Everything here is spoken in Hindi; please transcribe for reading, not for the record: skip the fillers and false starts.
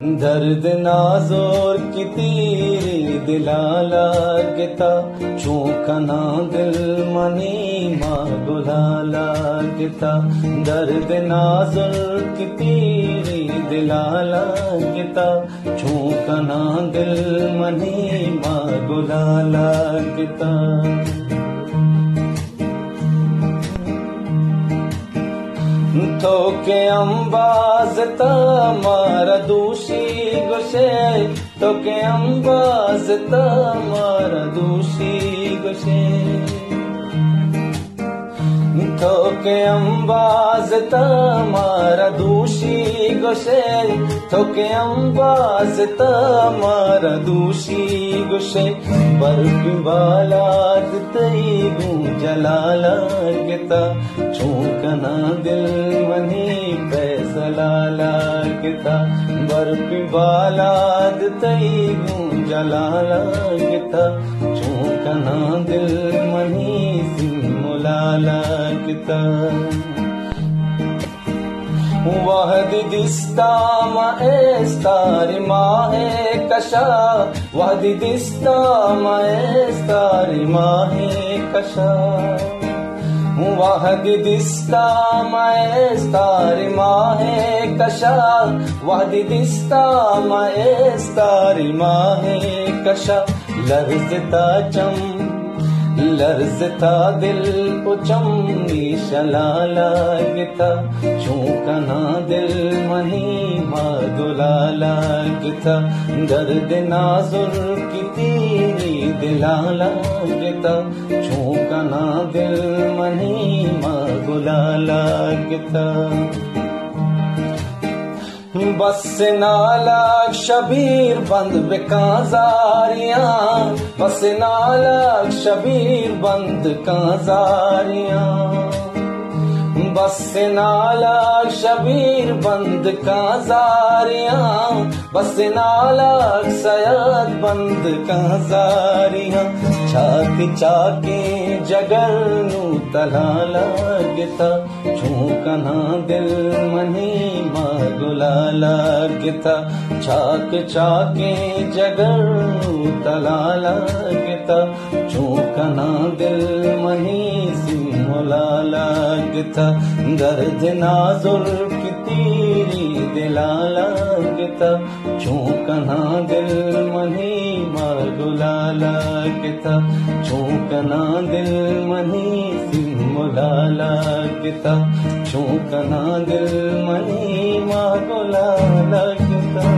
दर्द नाज़ोर की तीरी दिलाला गिता चूकना दिल मनी मागुलाला गिता दर्द नाज़ोर की तीरी दिलाला गिता चूकना दिल मनी मागुलाला गिता तो के अंबाज मारा दूषी गुशे तो के अंबाज मारा दूषी गुशे तो के अंबाज मारा दूषी गुशे तो के अंबाज मारा दूषी गुशे बर्फ बालाद तई गूं जलाला गिता चूकना दिल मनी फैसलाला गिता बर्फ बालाद तई गूं जलाला गिता चूकना दिल मनी सिमुलाला गिता वहदी दिस्ता मास्तारी माहे कशा वहदी दिस्ता मास्तारी माहे कशा वहदी दिस्ता मास्तारी माहे कशा वहदी दिस्ता मास्तारी माहे कशा लर्जता चम लर्जता दिल उचम शलाला गिता चूकना दिल मही मागुलाला गिता दर्द नाज़ुर की तीरी दिलाला गिता चूकना दिल मही मागुलाला गिता बस नाला शबीर बंद बेकाजारियां बस नाला शबीर बंद काजारियां बस नाला शबीर बंद काजारियां बस नाला सयाद बंद काजारियां छाती चाके जगर नू तलाला गिता चूकना दिल मनी मागुलाला गिता चाक चाके जगर नू तलाला गिता चूकना दिल मनी सिमुलाला गिता दर्द नाज़ुर की तीरी दिलाला गिता चूकना दिल मनी मागुलाला गिता चूकना दिल मनी सिमुलाला गिता चूकना दिल मनी मागुलाला गिता।